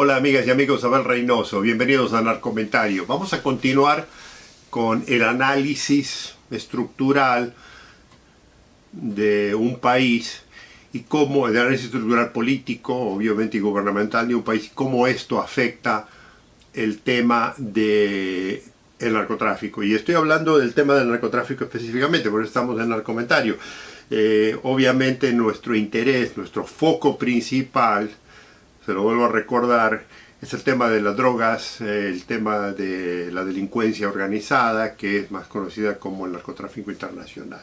Hola amigas y amigos, Abel Reynoso, bienvenidos a Narcomentario. Vamos a continuar con el análisis estructural de un país y cómo, el análisis estructural político, obviamente, y gubernamental de un país, y cómo esto afecta el tema del narcotráfico. Y estoy hablando del tema del narcotráfico específicamente, porque estamos en Narcomentario. Obviamente nuestro interés, nuestro foco principal, se lo vuelvo a recordar, es el tema de las drogas, el tema de la delincuencia organizada, que es más conocida como el narcotráfico internacional.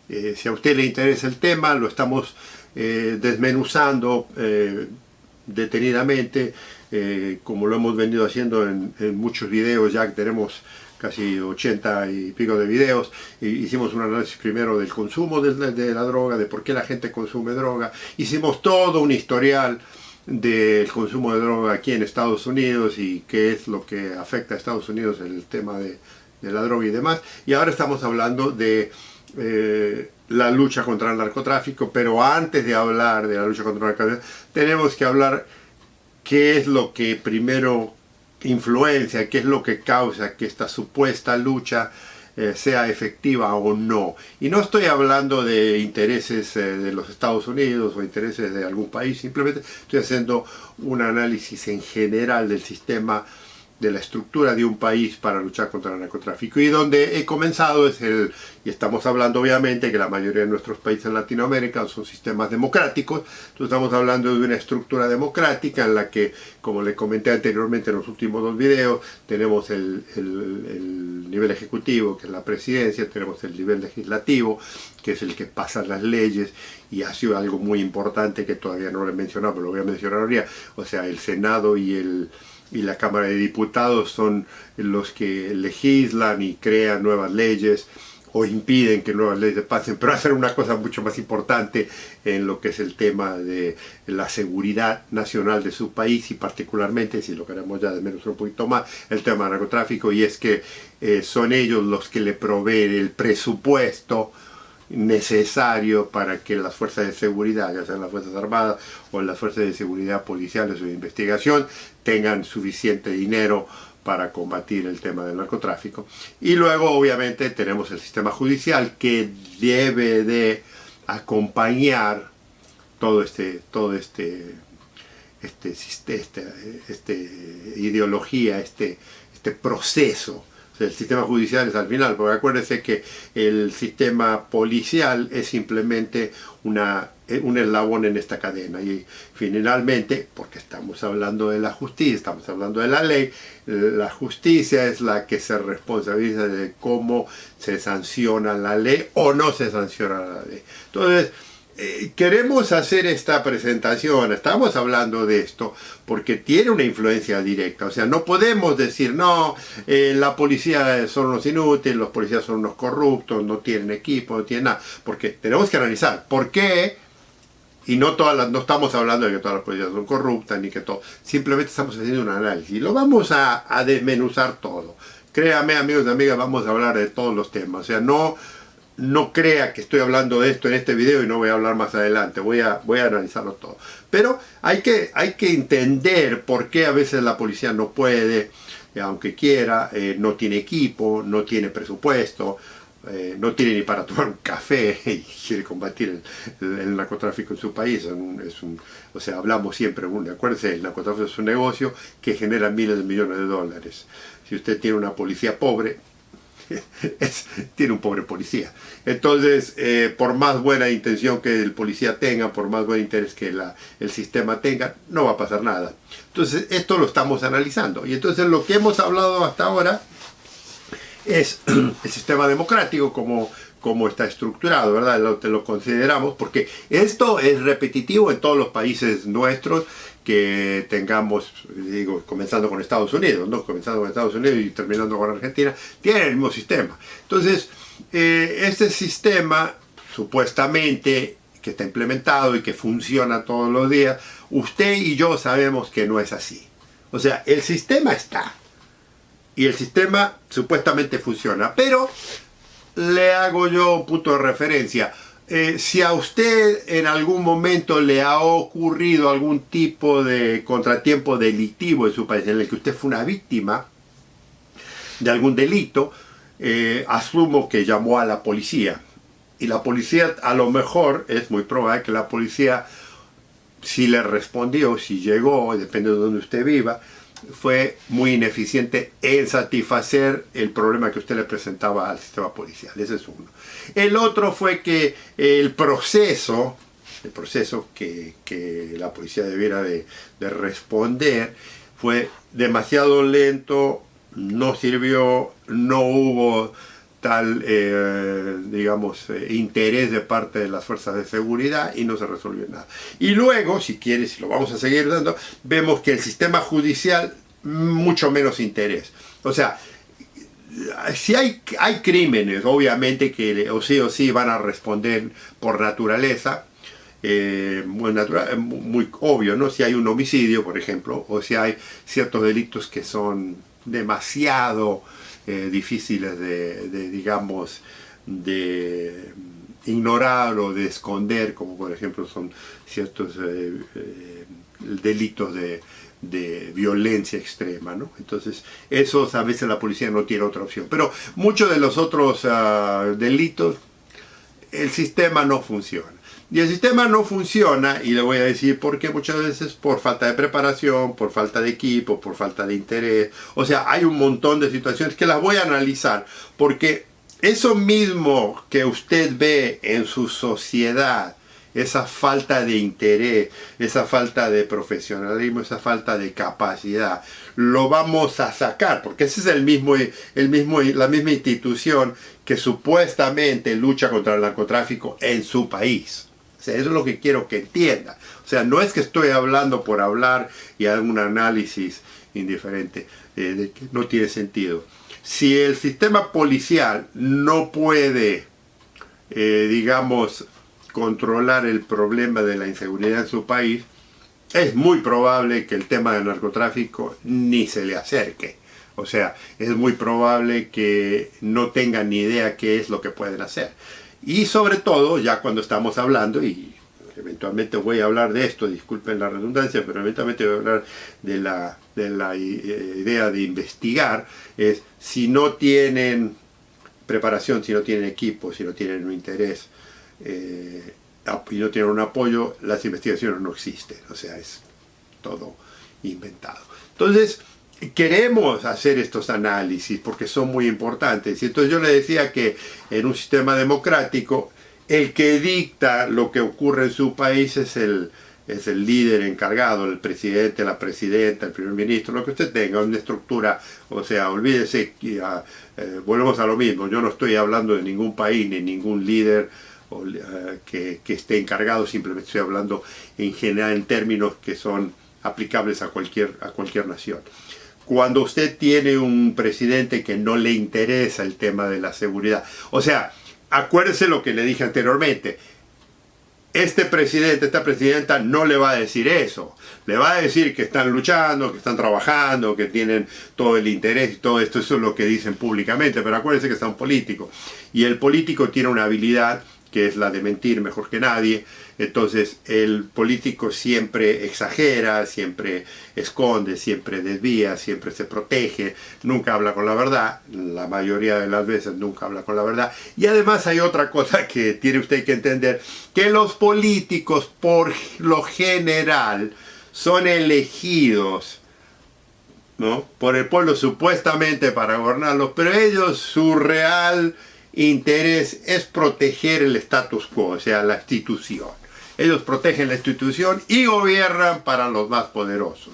Si a usted le interesa el tema, lo estamos desmenuzando detenidamente, como lo hemos venido haciendo en muchos videos, ya que tenemos casi 80 y pico de videos. Hicimos un análisis primero del consumo de la droga, de por qué la gente consume droga. Hicimos todo un historial del consumo de droga aquí en Estados Unidos y qué es lo que afecta a Estados Unidos en el tema de la droga y demás. Y ahora estamos hablando de la lucha contra el narcotráfico, pero antes de hablar de la lucha contra el narcotráfico, tenemos que hablar qué es lo que primero influencia, qué es lo que causa que esta supuesta lucha sea efectiva o no. Y no estoy hablando de intereses de los Estados Unidos o intereses de algún país, simplemente estoy haciendo un análisis en general del sistema, de la estructura de un país para luchar contra el narcotráfico. Y donde he comenzado es y estamos hablando obviamente que la mayoría de nuestros países en Latinoamérica son sistemas democráticos. Entonces estamos hablando de una estructura democrática en la que, como le comenté anteriormente en los últimos dos videos, tenemos el nivel ejecutivo, que es la presidencia, tenemos el nivel legislativo, que es el que pasa las leyes, y ha sido algo muy importante que todavía no lo he mencionado, pero lo voy a mencionar ahora. O sea, el Senado y la Cámara de Diputados son los que legislan y crean nuevas leyes o impiden que nuevas leyes pasen, pero hacen una cosa mucho más importante en lo que es el tema de la seguridad nacional de su país, y particularmente, si lo queremos ya desmenuzar un poquito más, el tema del narcotráfico, y es que son ellos los que le proveen el presupuesto necesario para que las fuerzas de seguridad, ya sean las Fuerzas Armadas o las fuerzas de seguridad policiales o de investigación, tengan suficiente dinero para combatir el tema del narcotráfico. Y luego obviamente tenemos el sistema judicial, que debe de acompañar todo este ideología, este proceso. El sistema judicial es al final, porque acuérdense que el sistema policial es simplemente un eslabón en esta cadena, y finalmente, porque estamos hablando de la justicia, estamos hablando de la ley, la justicia es la que se responsabiliza de cómo se sanciona la ley o no se sanciona la ley. Entonces, queremos hacer esta presentación, estamos hablando de esto porque tiene una influencia directa. O sea, no podemos decir, no, la policía son unos inútiles, los policías son unos corruptos, no tienen equipo, no tienen nada, porque tenemos que analizar por qué. Y no estamos hablando de que todas las policías son corruptas, ni que todo, simplemente estamos haciendo un análisis y lo vamos a desmenuzar todo. Créame, amigos y amigas, vamos a hablar de todos los temas. O sea, no crea que estoy hablando de esto en este video y no voy a hablar más adelante, voy a analizarlo todo. Pero hay que entender por qué a veces la policía no puede, aunque quiera, no tiene equipo, no tiene presupuesto, no tiene ni para tomar un café y quiere combatir el narcotráfico en su país. O sea, hablamos siempre, acuérdense, el narcotráfico es un negocio que genera miles de millones de dólares. Si usted tiene una policía pobre, tiene un pobre policía. Entonces, por más buena intención que el policía tenga, por más buen interés que el sistema tenga, no va a pasar nada. Entonces, esto lo estamos analizando. Y entonces lo que hemos hablado hasta ahora es el sistema democrático, como está estructurado, ¿verdad? Lo consideramos porque esto es repetitivo en todos los países nuestros que tengamos, digo, comenzando con Estados Unidos, ¿no? Comenzando con Estados Unidos y terminando con Argentina, tienen el mismo sistema. Entonces, este sistema, supuestamente, que está implementado y que funciona todos los días, usted y yo sabemos que no es así. O sea, el sistema está, y el sistema supuestamente funciona, pero le hago yo un punto de referencia. si a usted en algún momento le ha ocurrido algún tipo de contratiempo delictivo en su país, en el que usted fue una víctima de algún delito, asumo que llamó a la policía. Y la policía, a lo mejor, es muy probable que la policía, si le respondió, si llegó, depende de donde usted viva, fue muy ineficiente en satisfacer el problema que usted le presentaba al sistema policial. Ese es uno. El otro fue que el proceso que la policía debiera de responder fue demasiado lento, no sirvió, no hubo tal, interés de parte de las fuerzas de seguridad y no se resolvió nada. Y luego, si quieres, si lo vamos a seguir dando, vemos que el sistema judicial, mucho menos interés. O sea, si hay crímenes, obviamente, que o sí van a responder por naturaleza, muy obvio, ¿no? Si hay un homicidio, por ejemplo, o si hay ciertos delitos que son demasiado difíciles de ignorar o de esconder, como por ejemplo son ciertos delitos de violencia extrema, ¿no? Entonces, esos a veces la policía no tiene otra opción. Pero muchos de los otros delitos, el sistema no funciona. Y el sistema no funciona, y le voy a decir por qué, muchas veces por falta de preparación, por falta de equipo, por falta de interés. O sea, hay un montón de situaciones que las voy a analizar, porque eso mismo que usted ve en su sociedad, esa falta de interés, esa falta de profesionalismo, esa falta de capacidad, lo vamos a sacar, porque ese es la misma institución que supuestamente lucha contra el narcotráfico en su país. O sea, eso es lo que quiero que entienda. O sea, no es que estoy hablando por hablar y hago un análisis indiferente, de que no tiene sentido. Si el sistema policial no puede, controlar el problema de la inseguridad en su país, es muy probable que el tema del narcotráfico ni se le acerque. O sea, es muy probable que no tengan ni idea qué es lo que pueden hacer. Y sobre todo, ya cuando estamos hablando, y eventualmente voy a hablar de esto, disculpen la redundancia, pero eventualmente voy a hablar de la idea de investigar, es si no tienen preparación, si no tienen equipo, si no tienen un interés y no tienen un apoyo, las investigaciones no existen. O sea, es todo inventado. Entonces, queremos hacer estos análisis porque son muy importantes. Y entonces yo le decía que en un sistema democrático, el que dicta lo que ocurre en su país es el líder encargado, el presidente, la presidenta, el primer ministro, lo que usted tenga, una estructura. O sea, olvídese, volvemos a lo mismo. Yo no estoy hablando de ningún país ni ningún líder que esté encargado, simplemente estoy hablando en general en términos que son aplicables a cualquier nación. Cuando usted tiene un presidente que no le interesa el tema de la seguridad, o sea, acuérdese lo que le dije anteriormente, este presidente, esta presidenta no le va a decir eso, le va a decir que están luchando, que están trabajando, que tienen todo el interés y todo esto, eso es lo que dicen públicamente, pero acuérdese que son políticos, y el político tiene una habilidad que es la de mentir mejor que nadie. Entonces el político siempre exagera, siempre esconde, siempre desvía, siempre se protege, nunca habla con la verdad, la mayoría de las veces nunca habla con la verdad. Y además hay otra cosa que tiene usted que entender, que los políticos por lo general son elegidos, ¿no?, por el pueblo supuestamente para gobernarlos, pero ellos, su real interés es proteger el status quo, o sea, la institución. Ellos protegen la institución y gobiernan para los más poderosos.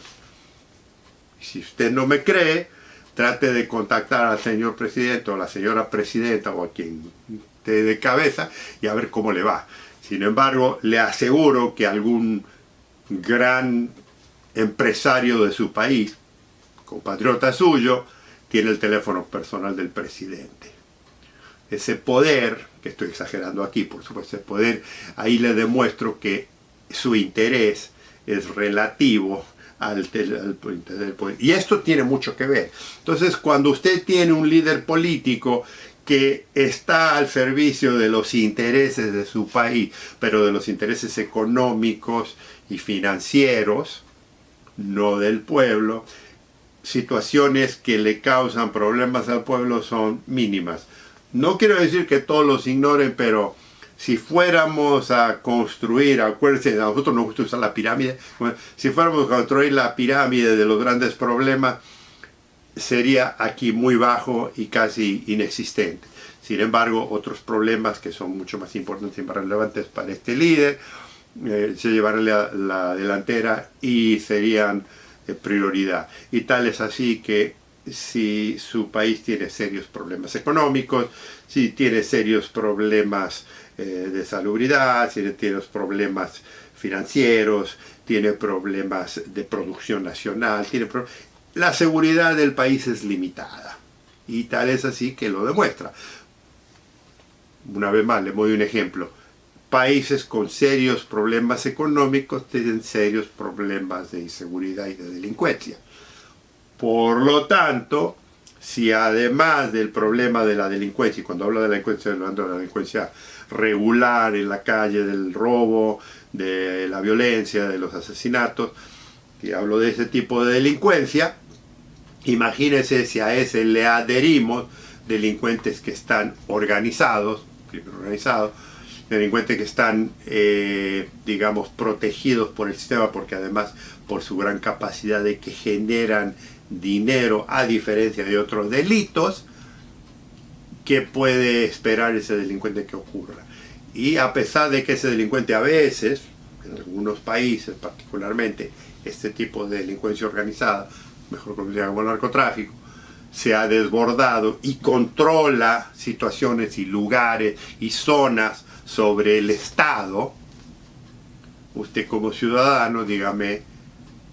Si usted no me cree, trate de contactar al señor presidente o a la señora presidenta o a quien esté de cabeza y a ver cómo le va. Sin embargo, le aseguro que algún gran empresario de su país, compatriota suyo, tiene el teléfono personal del presidente. Ese poder, que estoy exagerando aquí, por supuesto, ese poder, ahí le demuestro que su interés es relativo al interés del poder. Y esto tiene mucho que ver. Entonces, cuando usted tiene un líder político que está al servicio de los intereses de su país, pero de los intereses económicos y financieros, no del pueblo. Situaciones que le causan problemas al pueblo son mínimas. No quiero decir que todos los ignoren, pero si fuéramos a construir, acuérdense, a nosotros nos gusta usar la pirámide, si fuéramos a construir la pirámide de los grandes problemas, sería aquí muy bajo y casi inexistente. Sin embargo, otros problemas que son mucho más importantes y más relevantes para este líder se llevarán la delantera y serían prioridad. Y tal es así que si su país tiene serios problemas económicos, si tiene serios problemas de salubridad, si tiene problemas financieros, tiene problemas de producción nacional, la seguridad del país es limitada. Y tal es así que lo demuestra. Una vez más, le doy un ejemplo. Países con serios problemas económicos tienen serios problemas de inseguridad y de delincuencia. Por lo tanto, si además del problema de la delincuencia, y cuando hablo de la delincuencia, hablando de la delincuencia regular en la calle, del robo, de la violencia, de los asesinatos, y hablo de ese tipo de delincuencia, imagínense si a ese le adherimos delincuentes que están organizados, delincuentes que están, digamos, protegidos por el sistema, porque además por su gran capacidad de que generan dinero, a diferencia de otros delitos, ¿qué puede esperar ese delincuente que ocurra? Y a pesar de que ese delincuente a veces, en algunos países particularmente, este tipo de delincuencia organizada, mejor conocida como narcotráfico, se ha desbordado y controla situaciones y lugares y zonas sobre el Estado, usted como ciudadano, dígame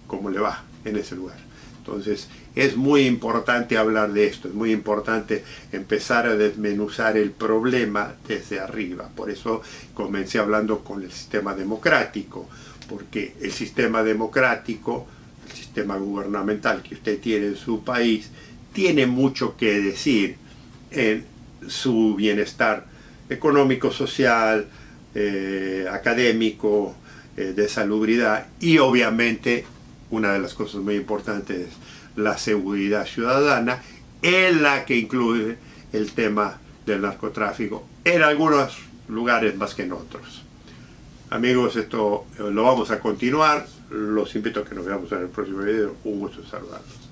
cómo le va en ese lugar. Entonces, es muy importante hablar de esto, es muy importante empezar a desmenuzar el problema desde arriba. Por eso comencé hablando con el sistema democrático, porque el sistema democrático, el sistema gubernamental que usted tiene en su país, tiene mucho que decir en su bienestar económico, social, académico, de salubridad, y obviamente una de las cosas muy importantes es la seguridad ciudadana, en la que incluye el tema del narcotráfico, en algunos lugares más que en otros. Amigos, esto lo vamos a continuar. Los invito a que nos veamos en el próximo video. Un gusto saludarlos.